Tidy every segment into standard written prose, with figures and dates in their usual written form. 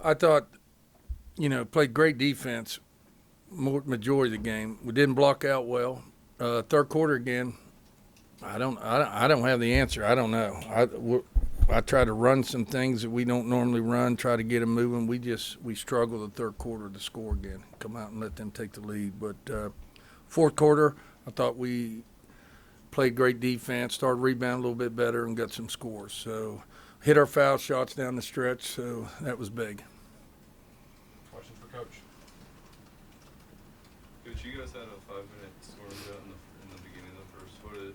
I thought, played great defense majority of the game. We didn't block out well. Third quarter again, I don't have the answer. I don't know. I try to run some things that we don't normally run, try to get them moving. We struggle the third quarter to score again, come out and let them take the lead. But fourth quarter, I thought we played great defense, started rebounding a little bit better, and got some scores. So hit our foul shots down the stretch, so that was big. Question for Coach. Coach, you guys had a 5-minute scoring drought in the beginning of the first. What did it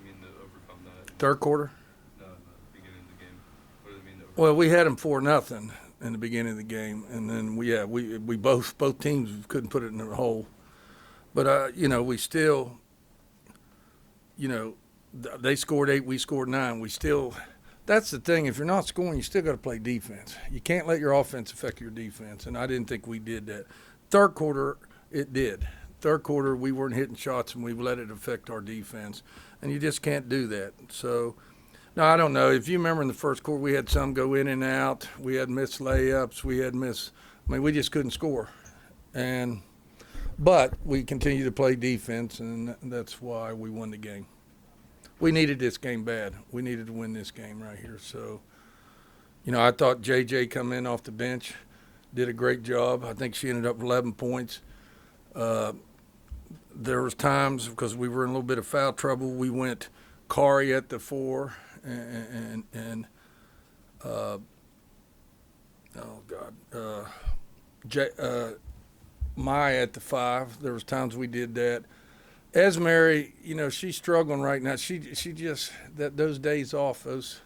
mean to overcome that? Third quarter? No, in the beginning of the game. What did it mean to overcome? Well, we had them 4-0 in the beginning of the game, and then we both teams couldn't put it in the hole. But we still, they scored 8, we scored 9. We still. That's the thing. If you're not scoring, you still got to play defense. You can't let your offense affect your defense, and I didn't think we did that. Third quarter, it did. Third quarter, we weren't hitting shots, and we let it affect our defense, and you just can't do that. So, no, I don't know. If you remember in the first quarter, we had some go in and out. We had missed layups. We just couldn't score. But we continued to play defense, and that's why we won the game. We needed this game bad. We needed to win this game right here. So, I thought JJ come in off the bench, did a great job. I think she ended up with 11 points. There was times, because we were in a little bit of foul trouble, we went Carey at the 4 and Maya at the 5. There was times we did that. Esmeri, she's struggling right now. She just those days off, those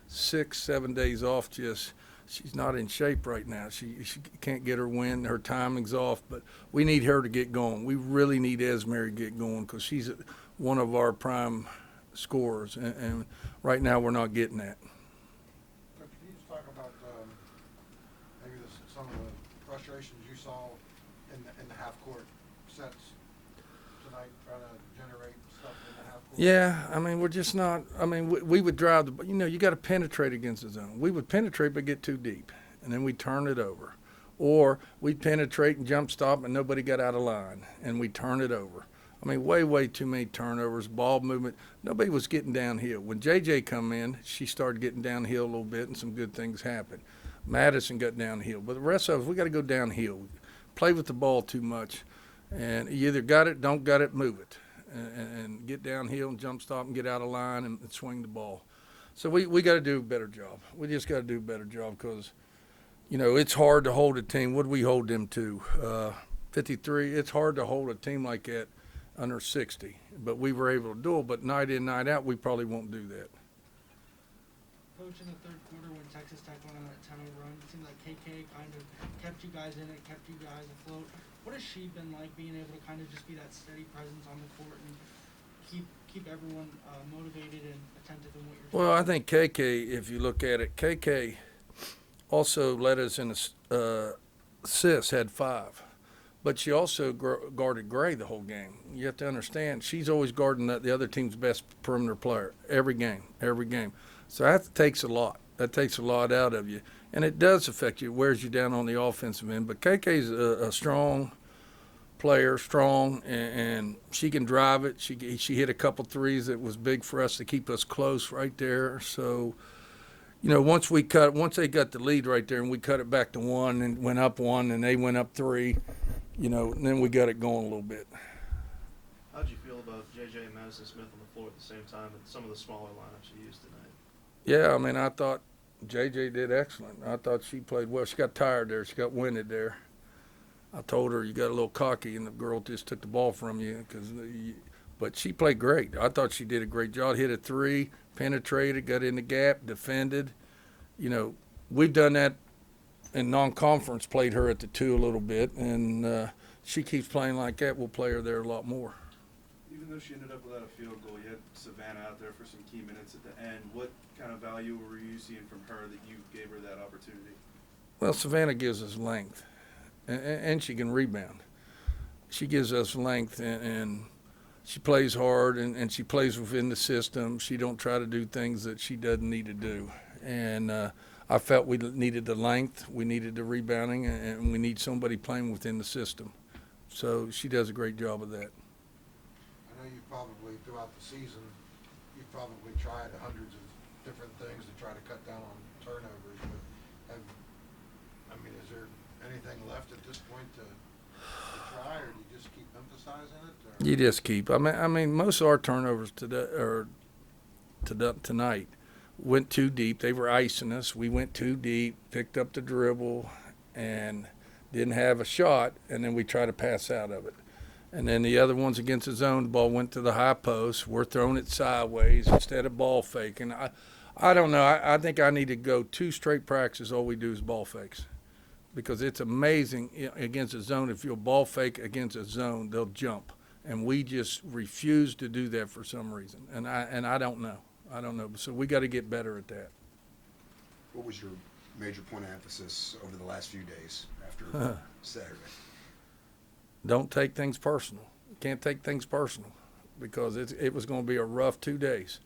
6-7 days off, she's not in shape right now. She can't get her win. Her timing's off, but we need her to get going. We really need Esmeri to get going because she's one of our prime scorers, and right now we're not getting that. Can you just talk about maybe some of the frustrations you saw in the half-court sets tonight, trying to generate stuff in the half-court? Yeah, we're just not. We would drive the. You got to penetrate against the zone. We would penetrate but get too deep, and then we turn it over, or we'd penetrate and jump stop, and nobody got out of line, and we turn it over. Way too many turnovers, ball movement. Nobody was getting downhill. When JJ come in, she started getting downhill a little bit, and some good things happened. Madison got downhill, but the rest of us, we got to go downhill. Play with the ball too much, and you either got it, don't got it, move it, and get downhill and jump stop and get out of line and swing the ball. So we got to do a better job. We just got to do a better job because, it's hard to hold a team. What did we hold them to? 53. It's hard to hold a team like that under 60, but we were able to do it. But night in, night out, we probably won't do that. Coach, in the third quarter when Texas Tech went on that 10-0 run, it seemed like KK kind of kept you guys in it, kept you guys afloat. What has she been like, being able to kind of just be that steady presence on the court and keep everyone motivated and attentive in what you're doing? Well, I think KK, if you look at it, KK also led us in assists, had 5. But she also guarded Gray the whole game. You have to understand, she's always guarding the other team's best perimeter player every game. So that takes a lot. That takes a lot out of you. And it does affect you. It wears you down on the offensive end. But KK's a strong player, and she can drive it. She hit a couple threes that was big for us to keep us close right there. So, once they got the lead right there and we cut it back to 1 and went up 1 and they went up 3, and then we got it going a little bit. How did you feel about JJ and Madison Smith on the floor at the same time and some of the smaller lineups you used tonight? Yeah, I thought JJ did excellent. I thought she played well. She got tired there. She got winded there. I told her you got a little cocky, and the girl just took the ball from you. But she played great. I thought she did a great job. Hit a 3, penetrated, got in the gap, defended. We've done that in non-conference, played her at the 2 a little bit, and she keeps playing like that. We'll play her there a lot more. Even though she ended up without a field goal, you had Savannah out there for some key minutes at the end. What kind of value were you seeing from her that you gave her that opportunity? Well, Savannah gives us length, and she can rebound. She gives us length, and she plays hard, and she plays within the system. She don't try to do things that she doesn't need to do. And I felt we needed the length, we needed the rebounding, and we need somebody playing within the system. So she does a great job of that. I know you probably, throughout the season, you've probably tried hundreds of different things to try to cut down on turnovers, but is there anything left at this point to try, or do you just keep emphasizing it? Or? You just keep. I mean, most of our turnovers tonight went too deep. They were icing us. We went too deep, picked up the dribble, and didn't have a shot, and then we tried to pass out of it. And then the other ones against the zone, the ball went to the high post. We're throwing it sideways instead of ball faking. I don't know. I think I need to go 2 straight practices. All we do is ball fakes, because it's amazing against a zone. If you'll ball fake against a zone, they'll jump. And we just refuse to do that for some reason. And I don't know. I don't know. So we got to get better at that. What was your major point of emphasis over the last few days after Saturday? Don't take things personal. You can't take things personal, because it was going to be a rough 2 days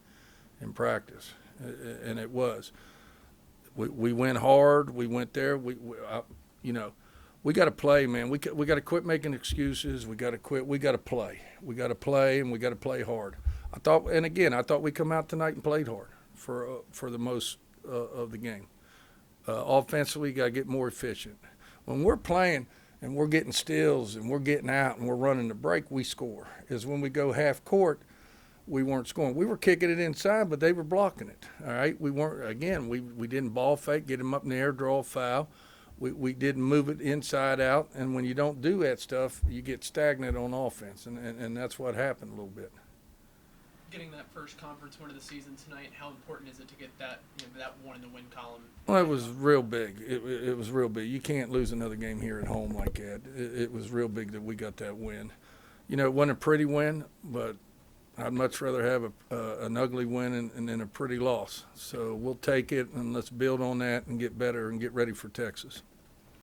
in practice, and it was. We went hard. We went there. We got to play, man. We got to quit making excuses. We got to quit. We got to play. We got to play, and we got to play hard. I thought we come out tonight and played hard for the most of the game. Offensively, you got to get more efficient. When we're playing and we're getting steals and we're getting out and we're running the break, we score. Is when we go half court, we weren't scoring. We were kicking it inside, but they were blocking it. All right, we weren't. Again, we didn't ball fake, get them up in the air, draw a foul. We didn't move it inside out, and when you don't do that stuff, you get stagnant on offense, and that's what happened a little bit. Getting that first conference win of the season tonight, how important is it to get that that one in the win column? Well, it was real big. It was real big. You can't lose another game here at home like that. It was real big that we got that win. It wasn't a pretty win, but I'd much rather have an ugly win and then a pretty loss. So we'll take it, and let's build on that and get better and get ready for Texas.